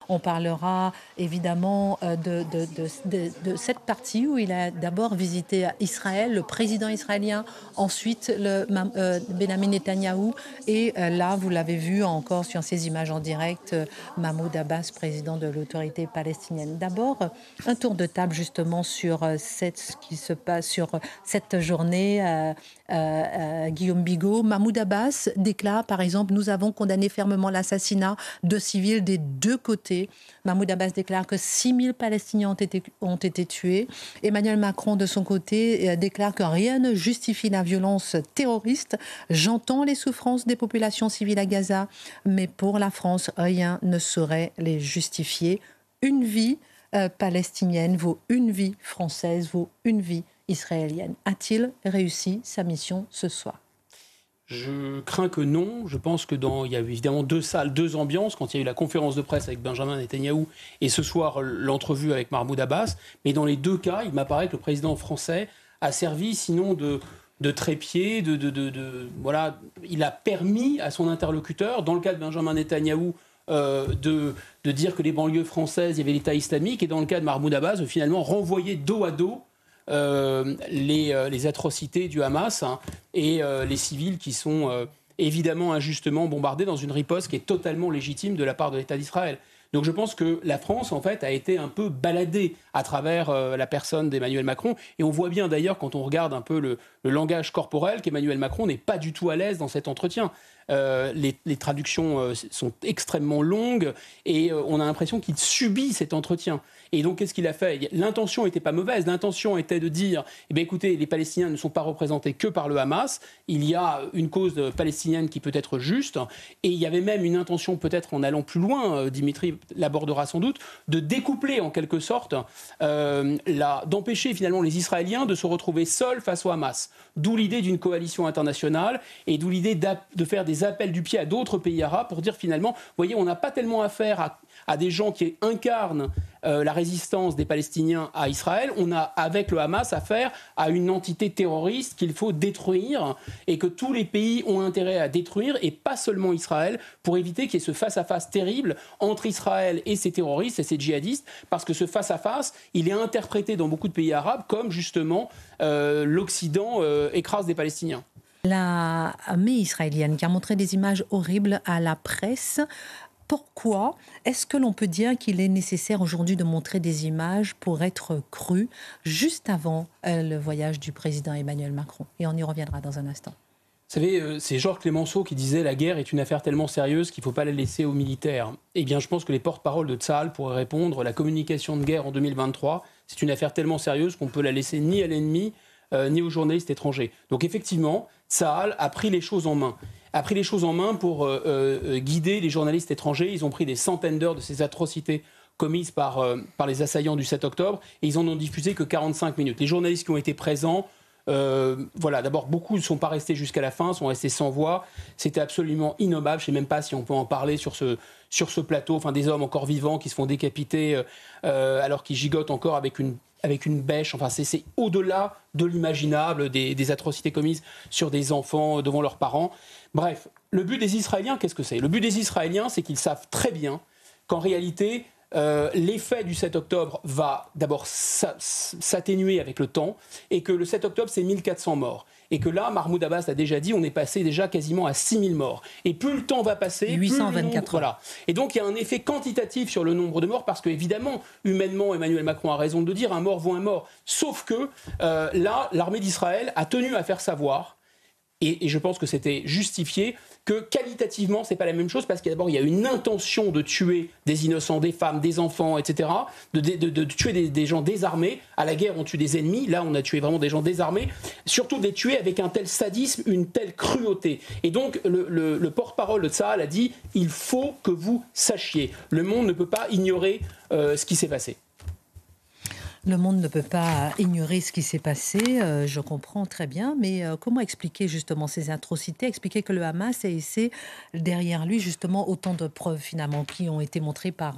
On parlera évidemment de cette partie où il a d'abord visité Israël, le président israélien, ensuite Benjamin Netanyahou. Et là, vous l'avez vu encore sur ces images en direct, Mahmoud Abbas, président de l'autorité palestinienne. D'abord, un tour de table justement sur ce qui se passe sur cette journée. Guillaume Bigot, Mahmoud Abbas déclare par exemple: nous avons condamné fermement l'assassinat de civils des deux côtés. Mahmoud Abbas déclare que 6000 Palestiniens ont été tués. Emmanuel Macron, de son côté, déclare que rien ne justifie la violence terroriste. J'entends les souffrances des populations civiles à Gaza, mais pour la France, rien ne saurait les justifier. Une vie palestinienne vaut une vie française, vaut une vie israélienne. A-t-il réussi sa mission ce soir ? Je crains que non. Je pense que il y a évidemment deux salles, deux ambiances, quand il y a eu la conférence de presse avec Benjamin Netanyahou et ce soir l'entrevue avec Mahmoud Abbas. Mais dans les deux cas, il m'apparaît que le président français a servi, sinon de trépied, voilà, il a permis à son interlocuteur, dans le cas de Benjamin Netanyahou, de dire que les banlieues françaises, il y avait l'État islamique, et dans le cas de Mahmoud Abbas, de finalement renvoyer dos à dos les atrocités du Hamas, hein, et les civils qui sont évidemment injustement bombardés dans une riposte qui est totalement légitime de la part de l'État d'Israël. Donc je pense que la France, en fait, a été un peu baladée à travers la personne d'Emmanuel Macron. Et on voit bien d'ailleurs, quand on regarde un peu le langage corporel, qu'Emmanuel Macron n'est pas du tout à l'aise dans cet entretien. Les traductions sont extrêmement longues et on a l'impression qu'il subit cet entretien. Et donc, qu'est-ce qu'il a fait ? L'intention n'était pas mauvaise. L'intention était de dire, eh bien, écoutez, les Palestiniens ne sont pas représentés que par le Hamas. Il y a une cause palestinienne qui peut être juste. Et il y avait même une intention, peut-être en allant plus loin, Dimitri l'abordera sans doute, de découpler en quelque sorte, d'empêcher finalement les Israéliens de se retrouver seuls face au Hamas. D'où l'idée d'une coalition internationale et d'où l'idée de faire des appels du pied à d'autres pays arabes pour dire finalement, vous voyez, on n'a pas tellement affaire à des gens qui incarnent la résistance des Palestiniens à Israël. On a, avec le Hamas, affaire à une entité terroriste qu'il faut détruire et que tous les pays ont intérêt à détruire, et pas seulement Israël, pour éviter qu'il y ait ce face-à-face terrible entre Israël et ses terroristes et ses djihadistes, parce que ce face-à-face, il est interprété dans beaucoup de pays arabes comme justement l'Occident écrase des Palestiniens. L'armée israélienne qui a montré des images horribles à la presse. Pourquoi est-ce que l'on peut dire qu'il est nécessaire aujourd'hui de montrer des images pour être cru juste avant le voyage du président Emmanuel Macron ? Et on y reviendra dans un instant. Vous savez, c'est Georges Clémenceau qui disait « La guerre est une affaire tellement sérieuse qu'il ne faut pas la laisser aux militaires ». Eh bien, je pense que les porte-paroles de Tsahal pourraient répondre « La communication de guerre en 2023, c'est une affaire tellement sérieuse qu'on ne peut la laisser ni à l'ennemi, ni aux journalistes étrangers ». Donc effectivement, Tsahal a pris les choses en main. Pour guider les journalistes étrangers. Ils ont pris des centaines d'heures de ces atrocités commises par les assaillants du 7 octobre et ils en ont diffusé que 45 minutes. Les journalistes qui ont été présents, d'abord beaucoup ne sont pas restés jusqu'à la fin, sont restés sans voix. C'était absolument innommable. Je ne sais même pas si on peut en parler sur ce plateau. Enfin, des hommes encore vivants qui se font décapiter alors qu'ils gigotent encore avec une bêche. Enfin, c'est au-delà de l'imaginable des atrocités commises sur des enfants devant leurs parents. Bref, le but des Israéliens, qu'est-ce que c'est ? Le but des Israéliens, c'est qu'ils savent très bien qu'en réalité, l'effet du 7 octobre va d'abord s'atténuer avec le temps et que le 7 octobre, c'est 1400 morts. Et que là, Mahmoud Abbas l'a déjà dit, on est passé déjà quasiment à 6000 morts. Et plus le temps va passer, 824 voilà. Et donc, il y a un effet quantitatif sur le nombre de morts, parce qu'évidemment, humainement, Emmanuel Macron a raison de le dire, un mort vaut un mort. Sauf que là, l'armée d'Israël a tenu à faire savoir, et je pense que c'était justifié, que qualitativement, c'est pas la même chose, parce qu'il y a une intention de tuer des innocents, des femmes, des enfants, etc., de tuer des gens désarmés. À la guerre, on tue des ennemis. Là, on a tué vraiment des gens désarmés. Surtout de les tuer avec un tel sadisme, une telle cruauté. Et donc, le porte-parole de Tsahal a dit « Il faut que vous sachiez. Le monde ne peut pas ignorer ce qui s'est passé. » Le monde ne peut pas ignorer ce qui s'est passé, je comprends très bien, mais comment expliquer justement ces atrocités, expliquer que le Hamas a laissé derrière lui justement autant de preuves finalement qui ont été montrées par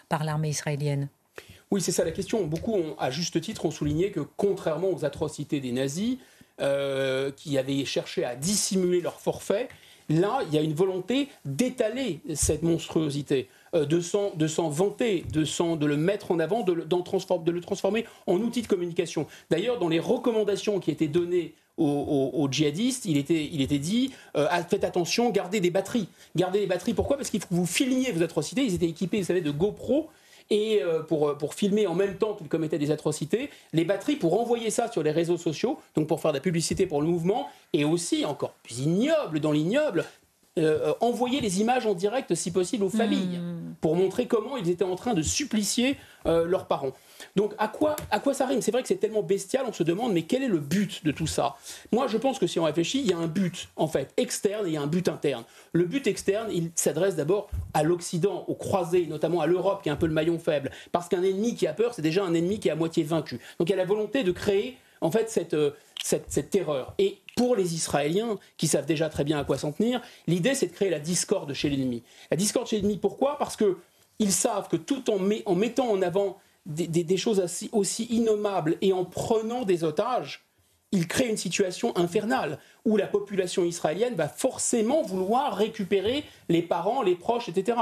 l'armée israélienne ? Oui, c'est ça la question. Beaucoup, à juste titre, ont souligné que contrairement aux atrocités des nazis, qui avaient cherché à dissimuler leur forfait, là, il y a une volonté d'étaler cette monstruosité. de s'en vanter, de le mettre en avant, de le transformer en outil de communication. D'ailleurs, dans les recommandations qui étaient données aux djihadistes, il était dit faites attention, gardez des batteries. Gardez des batteries, pourquoi ? Parce qu'il faut que vous filmiez vos atrocités. Ils étaient équipés, vous savez, de GoPro. Et pour filmer en même temps qu'ils commettaient des atrocités, les batteries pour envoyer ça sur les réseaux sociaux, donc pour faire de la publicité pour le mouvement, et aussi, encore plus ignoble dans l'ignoble, envoyer les images en direct, si possible, aux familles, pour montrer comment ils étaient en train de supplicier leurs parents. Donc à quoi ça rime ? C'est vrai que c'est tellement bestial, on se demande, mais quel est le but de tout ça ? Moi, je pense que si on réfléchit, il y a un but, en fait, externe, et il y a un but interne. Le but externe, il s'adresse d'abord à l'Occident, aux croisés, notamment à l'Europe, qui est un peu le maillon faible. Parce qu'un ennemi qui a peur, c'est déjà un ennemi qui est à moitié vaincu. Donc il y a la volonté de créer, en fait, cette terreur. Et pour les Israéliens, qui savent déjà très bien à quoi s'en tenir, l'idée, c'est de créer la discorde chez l'ennemi. La discorde chez l'ennemi, pourquoi ? Parce qu'ils savent que tout en mettant en avant des choses aussi innommables et en prenant des otages, ils créent une situation infernale où la population israélienne va forcément vouloir récupérer les parents, les proches, etc.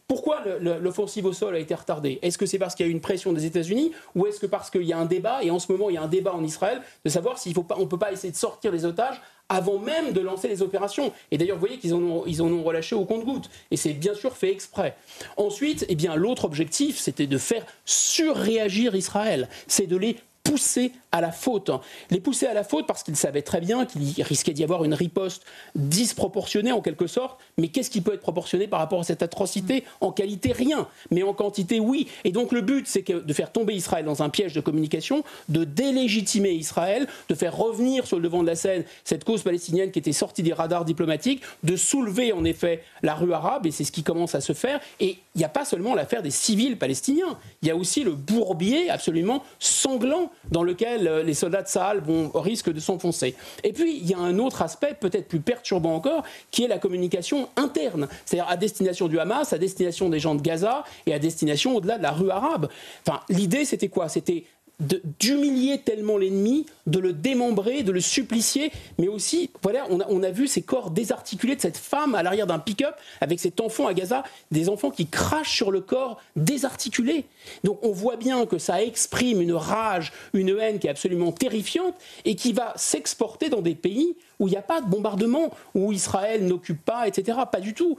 Pourquoi l'offensive au sol a été retardée ? Est-ce que c'est parce qu'il y a eu une pression des États-Unis ou est-ce que parce qu'il y a un débat, et en ce moment il y a un débat en Israël, de savoir s'il faut pas, on ne peut pas essayer de sortir les otages avant même de lancer les opérations. Et d'ailleurs, vous voyez qu'ils en ont relâché au compte-gouttes. Et c'est bien sûr fait exprès. Ensuite, eh bien, l'autre objectif, c'était de faire surréagir Israël. C'est de les pousser à la faute. Les pousser à la faute parce qu'ils savaient très bien qu'il risquait d'y avoir une riposte disproportionnée en quelque sorte. Mais qu'est-ce qui peut être proportionné par rapport à cette atrocité ? En qualité, rien. Mais en quantité, oui. Et donc le but, c'est de faire tomber Israël dans un piège de communication, de délégitimer Israël, de faire revenir sur le devant de la scène cette cause palestinienne qui était sortie des radars diplomatiques, de soulever en effet la rue arabe, et c'est ce qui commence à se faire. Et il n'y a pas seulement l'affaire des civils palestiniens, il y a aussi le bourbier absolument sanglant dans lequel les soldats de Tsahal risquent de s'enfoncer. Et puis, il y a un autre aspect, peut-être plus perturbant encore, qui est la communication interne, c'est-à-dire à destination du Hamas, à destination des gens de Gaza et à destination au-delà de la rue arabe. Enfin, l'idée, c'était quoi ? C'était d'humilier tellement l'ennemi, de le démembrer, de le supplicier, mais aussi, voilà, on a vu ces corps désarticulés de cette femme à l'arrière d'un pick-up avec cet enfant à Gaza, des enfants qui crachent sur le corps désarticulé. Donc on voit bien que ça exprime une rage, une haine qui est absolument terrifiante et qui va s'exporter dans des pays où il n'y a pas de bombardement, où Israël n'occupe pas, etc. Pas du tout.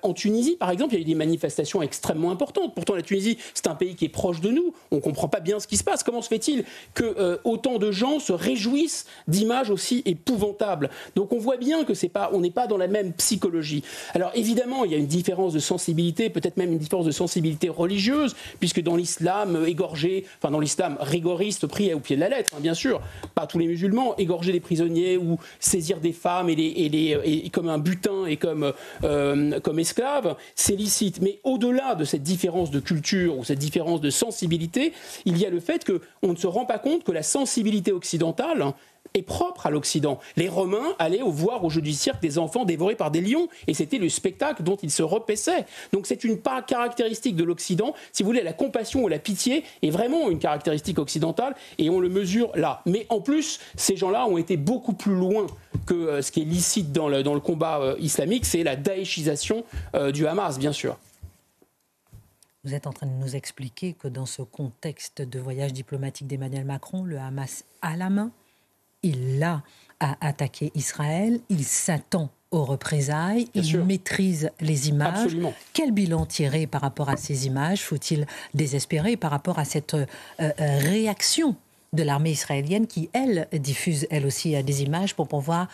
En Tunisie, par exemple, il y a eu des manifestations extrêmement importantes. Pourtant, la Tunisie, c'est un pays qui est proche de nous. On ne comprend pas bien ce qui se passe. Comment se fait-il que autant de gens se réjouissent d'images aussi épouvantables ? Donc on voit bien que on n'est pas dans la même psychologie. Alors évidemment, il y a une différence de sensibilité, peut-être même une différence de sensibilité religieuse, puisque dans l'islam dans l'islam rigoriste pris au pied de la lettre, hein, bien sûr, pas tous les musulmans, égorger des prisonniers ou saisir des femmes et comme un butin et comme esclaves, c'est licite. Mais au-delà de cette différence de culture ou cette différence de sensibilité, il y a le fait qu'on ne se rend pas compte que la sensibilité occidentale est propre à l'Occident. Les Romains allaient voir au jeu du cirque des enfants dévorés par des lions, et c'était le spectacle dont ils se repaissaient. Donc c'est une caractéristique de l'Occident. Si vous voulez, la compassion ou la pitié est vraiment une caractéristique occidentale, et on le mesure là. Mais en plus, ces gens-là ont été beaucoup plus loin que ce qui est licite dans le combat islamique, c'est la daéchisation du Hamas, bien sûr. Vous êtes en train de nous expliquer que dans ce contexte de voyage diplomatique d'Emmanuel Macron, le Hamas a la main. Il a attaqué Israël, il s'attend aux représailles, il maîtrise les images. Absolument. Quel bilan tirer par rapport à ces images ? Faut-il désespérer par rapport à cette réaction de l'armée israélienne qui, elle, diffuse elle aussi des images pour pouvoir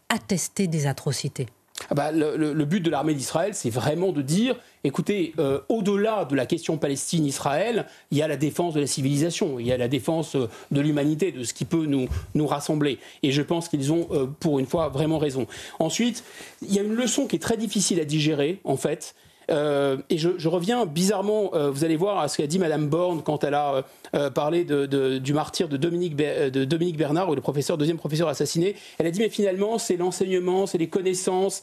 attester des atrocités ? Le but de l'armée d'Israël, c'est vraiment de dire, écoutez, au-delà de la question Palestine-Israël, il y a la défense de la civilisation, il y a la défense de l'humanité, de ce qui peut nous rassembler. Et je pense qu'ils ont, pour une fois, vraiment raison. Ensuite, il y a une leçon qui est très difficile à digérer, en fait. Et je reviens bizarrement, vous allez voir, à ce qu'a dit Madame Borne quand elle a parlé du martyre de Dominique Bernard, ou le deuxième professeur assassiné. Elle a dit mais finalement c'est l'enseignement, c'est les connaissances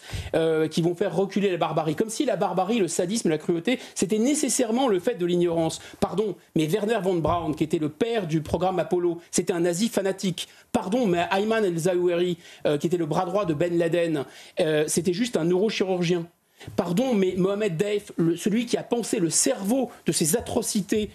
qui vont faire reculer la barbarie. Comme si la barbarie, le sadisme, la cruauté, c'était nécessairement le fait de l'ignorance. Pardon, mais Werner von Braun, qui était le père du programme Apollo, c'était un nazi fanatique. Pardon, mais Ayman el-Zawahiri, qui était le bras droit de Ben Laden, c'était juste un neurochirurgien. Pardon, mais Mohamed Deif, celui qui a pensé le cerveau de ces atrocités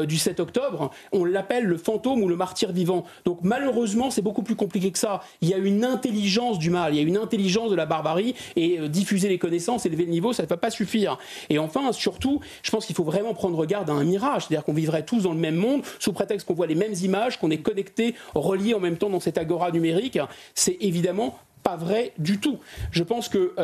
du 7 octobre, on l'appelle le fantôme ou le martyr vivant. Donc malheureusement, c'est beaucoup plus compliqué que ça. Il y a une intelligence du mal, il y a une intelligence de la barbarie, et diffuser les connaissances, élever le niveau, ça ne va pas suffire. Et enfin, surtout, je pense qu'il faut vraiment prendre garde à un mirage, c'est-à-dire qu'on vivrait tous dans le même monde, sous prétexte qu'on voit les mêmes images, qu'on est connectés, reliés en même temps dans cette agora numérique. C'est évidemment pas vrai du tout. Je pense que,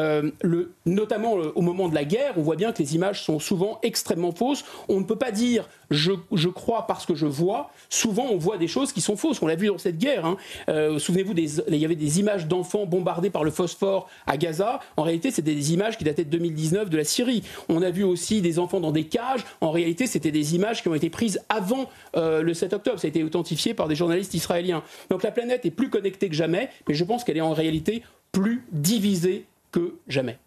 notamment au moment de la guerre, on voit bien que les images sont souvent extrêmement fausses. On ne peut pas dire je crois parce que je vois. Souvent, on voit des choses qui sont fausses. On l'a vu dans cette guerre. Souvenez-vous, il y avait des images d'enfants bombardés par le phosphore à Gaza. En réalité, c'était des images qui dataient de 2019 de la Syrie. On a vu aussi des enfants dans des cages. En réalité, c'était des images qui ont été prises avant le 7 octobre. Ça a été authentifié par des journalistes israéliens. Donc la planète est plus connectée que jamais, mais je pense qu'elle est en réalité plus divisée que jamais.